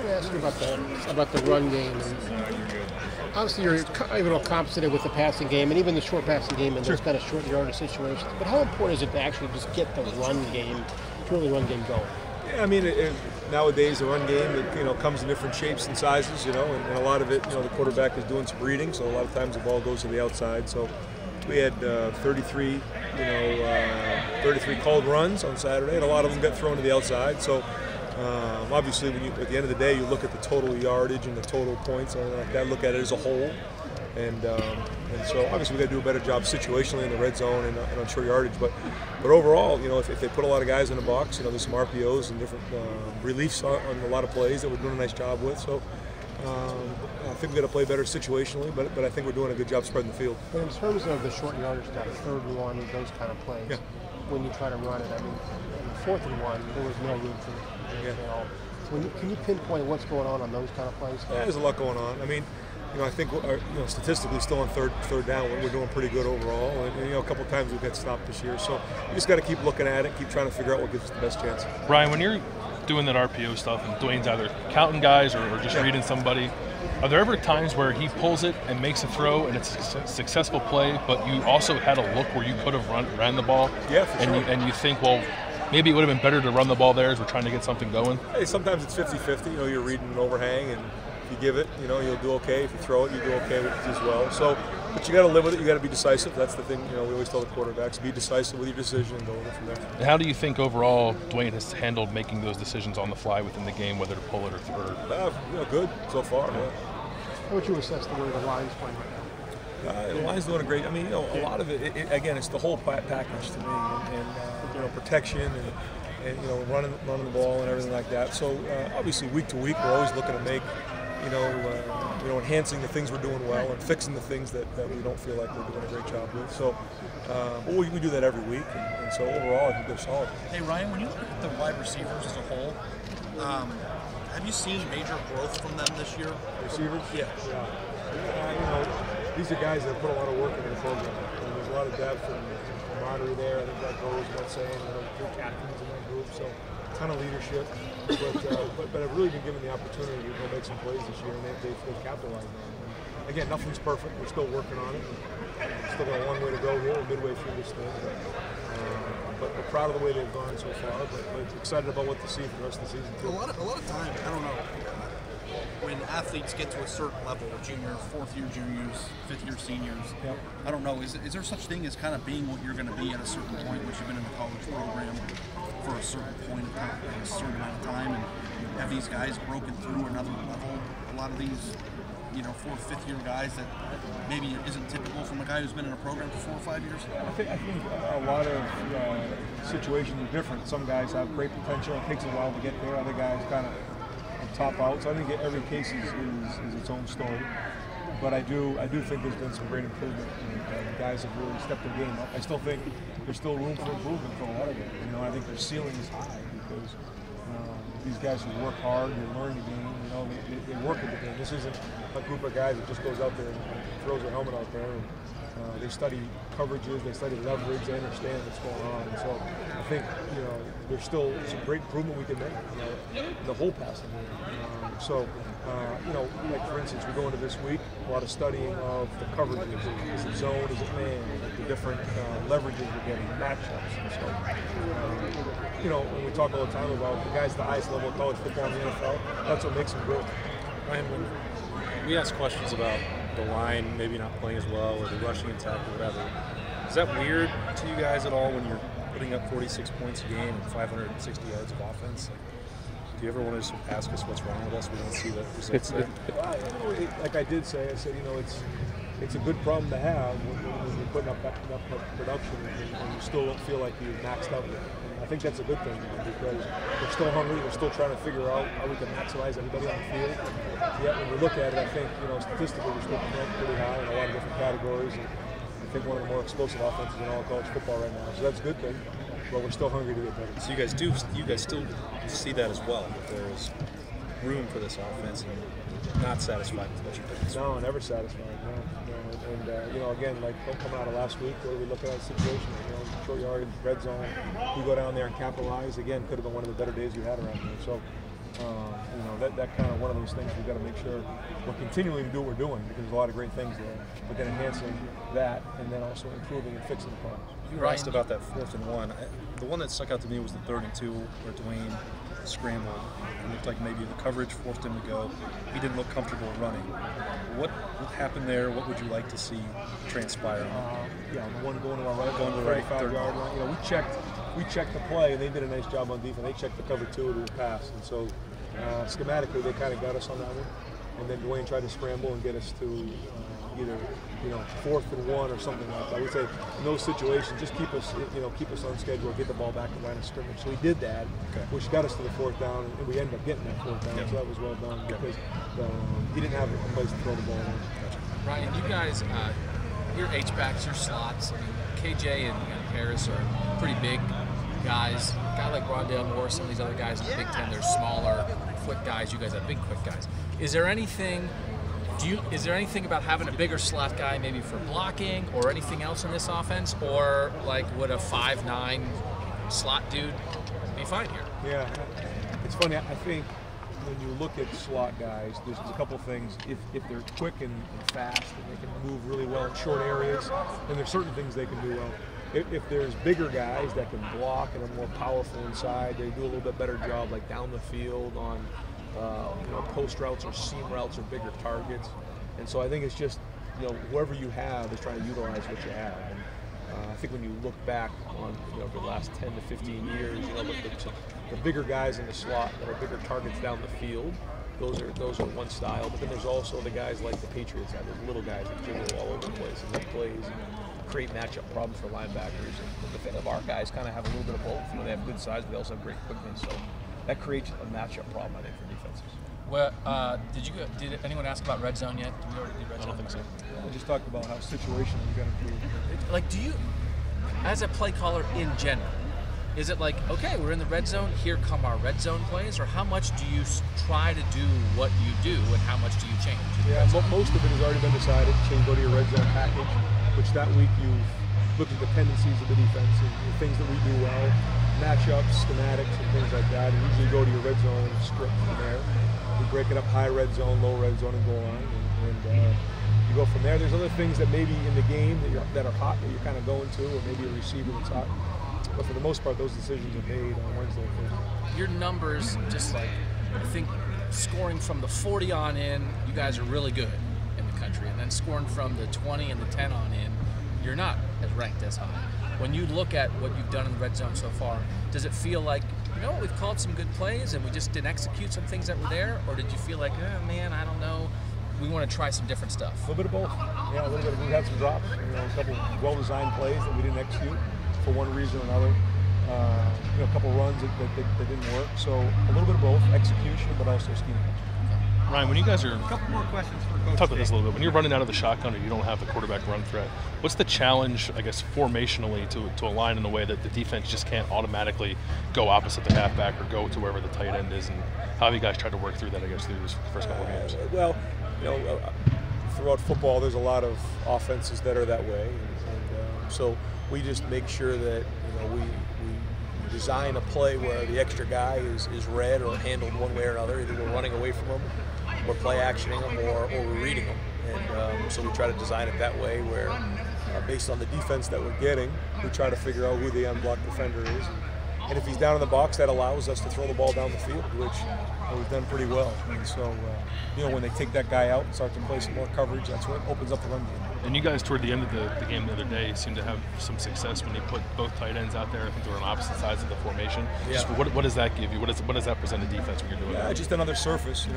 want to ask you about the run game. And obviously, you're able to compensate it with the passing game and even the short passing game in those kind of short yardage situations. But how important is it to actually just get the run game, truly run game going? Yeah, I mean, nowadays the run game, comes in different shapes and sizes, and a lot of it, the quarterback is doing some reading, so a lot of times the ball goes to the outside. So we had 33 called runs on Saturday, and a lot of them got thrown to the outside. So obviously, at the end of the day, you look at the total yardage and the total points, and like that, look at it as a whole. And so obviously we got to do a better job situationally in the red zone and on short yardage. But overall, if they put a lot of guys in the box, there's some RPOs and different reliefs on a lot of plays that we're doing a nice job with. So I think we got to play better situationally, but I think we're doing a good job spreading the field. But in terms of the short yardage stuff, 3rd and 1, those kind of plays, when you try to run it, I mean, 4th and 1, there was no room for it at all. So can you pinpoint what's going on those kind of plays? Yeah, there's a lot going on. I mean, I think statistically still on third down, we're doing pretty good overall. And a couple of times we've got stopped this year. So you just got to keep looking at it, keep trying to figure out what gives us the best chance. Brian, when you're doing that RPO stuff and Dwayne's either counting guys or just reading somebody, are there ever times where he pulls it and makes a throw and it's a successful play, but you also had a look where you could have ran the ball? Yeah, for sure. And you think, well, maybe it would have been better to run the ball there as we're trying to get something going? Hey, sometimes it's 50-50. You're reading an overhang, and if you give it, you'll do okay. If you throw it, you do okay with it as well. So, but you got to live with it. You got to be decisive. That's the thing. We always tell the quarterbacks, be decisive with your decision and go with it from there. And how do you think overall Dwayne has handled making those decisions on the fly within the game, whether to pull it or throw? Good so far. Yeah. How would you assess the way the line's playing right now? The line's doing a great. I mean, a lot of it. Again, it's the whole package to me, and protection and running the ball and everything like that. So obviously, week to week, we're always looking to make enhancing the things we're doing well and fixing the things that we don't feel like we're doing a great job with. So we do that every week, and so overall, I think they're solid. Hey Ryan, when you look at the wide receivers as a whole, have you seen major growth from them this year? Receivers? Yeah. These are guys that put a lot of work into the program. There's a lot of depth and camaraderie there. I think that goes without saying. Good captains in that group, so a ton of leadership. But I've really been given the opportunity to go make some plays this year, and they've capitalized on it. And again, nothing's perfect. We're still working on it. Still got a long way to go here, midway through this thing. But we're proud of the way they've gone so far. But excited about what to see for the rest of the season too. A lot of time, I don't know. When athletes get to a certain level, juniors, 4th-year juniors, 5th-year seniors, I don't know, is there such thing as kind of being what you're going to be at a certain point, once you've been in the college program for a certain point of time, a certain amount of time, and have these guys broken through another level? A lot of these, 4th, 5th-year guys that maybe isn't typical from a guy who's been in a program for 4 or 5 years? I think a lot of situations are different. Some guys have great potential. It takes a while to get there. Other guys kind of top out. So I think every case is its own story. But I do think there's been some great improvement, and guys have really stepped their game up. I still think there's still room for improvement for a lot of them. I think their ceiling is high because these guys who work hard, they learn the game. They work at the game. This isn't a group of guys that just goes out there and throws their helmet out there. And, they study coverages, they study leverage, they understand what's going on. And so I think, there's still some great improvement we can make, the whole passing game. Like for instance, we go into this week, a lot of studying of the coverages. Is it zone, is it man, the different leverages we're getting, matchups. And so, when we talk all the time about the guys at the highest level of college football in the NFL, that's what makes them good. Ryan, when we ask questions about the line maybe not playing as well or the rushing attack or whatever, is that weird to you guys at all when you're putting up 46 points a game and 560 yards of offense? Do you ever want to just ask us what's wrong with us? We don't see the results there. Like I did say, it's a good problem to have when you're putting up production and you still don't feel like you've maxed out yet. And I think that's a good thing because we're still hungry. We're still trying to figure out how we can maximize everybody on the field. Yet when we look at it, I think statistically we're still ranked pretty high in a lot of different categories. And I think one of the more explosive offenses in all college football right now. So that's a good thing. But we're still hungry to get better. So you guys still see that as well, that there's room for this offense and not satisfied with what you're doing? No, never satisfied. No. And again, like coming out of last week, where we look at that situation, short yardage, red zone, we go down there and capitalize. Again, could have been one of the better days we had around here. So That kind of one of those things we've got to make sure we're continuing to do what we're doing, because there's a lot of great things there, but then enhancing that and then also improving and fixing the problems. You were asked about that 4th and 1. The one that stuck out to me was the 3rd and 2 where Dwayne scrambled. It looked like maybe the coverage forced him to go. He didn't look comfortable running. What happened there? What would you like to see transpire? The one going to our right, going to the 35-yard line. We checked the play, and they did a nice job on defense. They checked the cover 2 to the pass, and so schematically they kind of got us on that one. And then Dwayne tried to scramble and get us to either 4th and 1 or something like that. I would say in those situations, just keep us on schedule, get the ball back in line of scrimmage. So we did that, which got us to the 4th down, and we ended up getting that 4th down. So that was well done because he didn't have a place to throw the ball in. Ryan, you guys, your H-backs, your slots. I mean, KJ and Harris are pretty big guys. A guy like Rondale Moore, some of these other guys in the Big Ten, they're smaller, quick guys. You guys have big, quick guys. Is there anything about having a bigger slot guy maybe for blocking or anything else in this offense? Or like would a 5'9" slot dude be fine here? Yeah, it's funny. I think when you look at slot guys, there's a couple things. If they're quick and fast and they can move really well in short areas, then there's certain things they can do well. If there's bigger guys that can block and are more powerful inside, they do a little bit better job like down the field on post routes or seam routes or bigger targets. And so I think it's just, whoever you have is trying to utilize what you have. And I think when you look back on the last 10 to 15 years, the bigger guys in the slot that are bigger targets down the field, those are one style. But then there's also the guys like the Patriots have, those little guys that jiggle all over the place and make plays and create matchup problems for linebackers. And of our guys kind of have a little bit of both. They have good size, but they also have great quickness. So that creates a matchup problem, I think, for defenses. Well, did anyone ask about red zone yet? Did we already do red zone? I don't think so. We just talked about how situational you got to improve. Like, do you, as a play caller in general, is it like, okay, we're in the red zone, here come our red zone plays, or how much do you try to do what you do, and how much do you change? Yeah, most of it has already been decided. Go to your red zone package, which that week you've looked at the tendencies of the defense and the things that we do well, matchups, schematics, and things like that, and usually go to your red zone script from there. We break it up high red zone, low red zone, and goal line, and you go from there. There's other things that maybe in the game that are hot that you're kind of going to, or maybe a receiver that's hot. But for the most part, those decisions are made on Wednesday and Thursday. Your numbers, just like, I think scoring from the 40 on in, you guys are really good in the country. And then scoring from the 20 and the 10 on in, you're not as ranked as high. When you look at what you've done in the red zone so far, does it feel like, we've called some good plays and we just didn't execute some things that were there? Or did you feel like, oh man, I don't know, we want to try some different stuff? A little bit of both. Yeah, a little bit. We had some drops, a couple well-designed plays that we didn't execute for one reason or another. A couple runs that didn't work. So a little bit of both, execution, but also scheme. Ryan, when you guys are a couple more questions for Coach. Talk about this a little bit. When you're running out of the shotgun or you don't have the quarterback run threat, what's the challenge, I guess, formationally to align in a way that the defense just can't automatically go opposite the halfback or go to wherever the tight end is? And how have you guys tried to work through that, I guess, through these first couple of games? Well, throughout football, there's a lot of offenses that are that way, and so we just make sure that we design a play where the extra guy is read or handled one way or another. Either we're running away from them, we're play actioning them, or we're reading them. And so we try to design it that way where, based on the defense that we're getting, we try to figure out who the unblocked defender is. And if he's down in the box, that allows us to throw the ball down the field, which we've done pretty well. And so, when they take that guy out and start to play some more coverage, that's what opens up the run game. And you guys, toward the end of the game the other day, seemed to have some success when you put both tight ends out there. I think they were on opposite sides of the formation. Yeah. Just what does that give you? What does that present to defense when you're doing that? Yeah, just another surface. We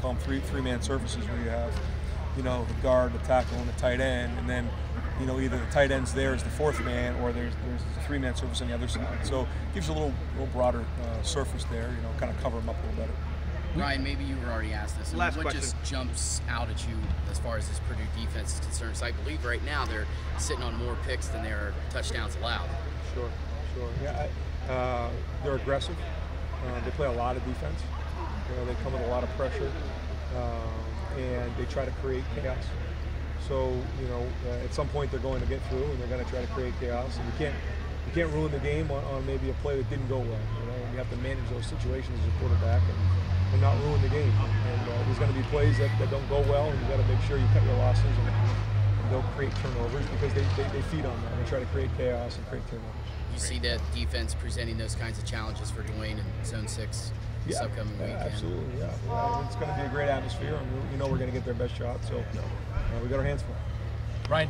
call them three-man surfaces where you have, the guard, the tackle, and the tight end, and then, either the tight end's there as the fourth man, or there's a three-man surface on the other side. So it gives you a little broader surface there. Kind of cover them up a little better. Ryan, maybe you were already asked this. Last what question. Just jumps out at you as far as this Purdue defense is concerned? So I believe right now they're sitting on more picks than there are touchdowns allowed. Sure. Yeah, they're aggressive. They play a lot of defense. They come with a lot of pressure, and they try to create chaos. So at some point they're going to get through, and they're going to try to create chaos. And you can't ruin the game on maybe a play that didn't go well. You have to manage those situations as a quarterback. And and not ruin the game. And there's going to be plays that don't go well, and you got to make sure you cut your losses and don't create turnovers, because they feed on that. They try to create chaos and create turnovers. You see that defense presenting those kinds of challenges for Dwayne in Zone 6 this upcoming weekend? Absolutely, yeah. It's going to be a great atmosphere, and we're going to get their best shot, so we got our hands full. Ryan,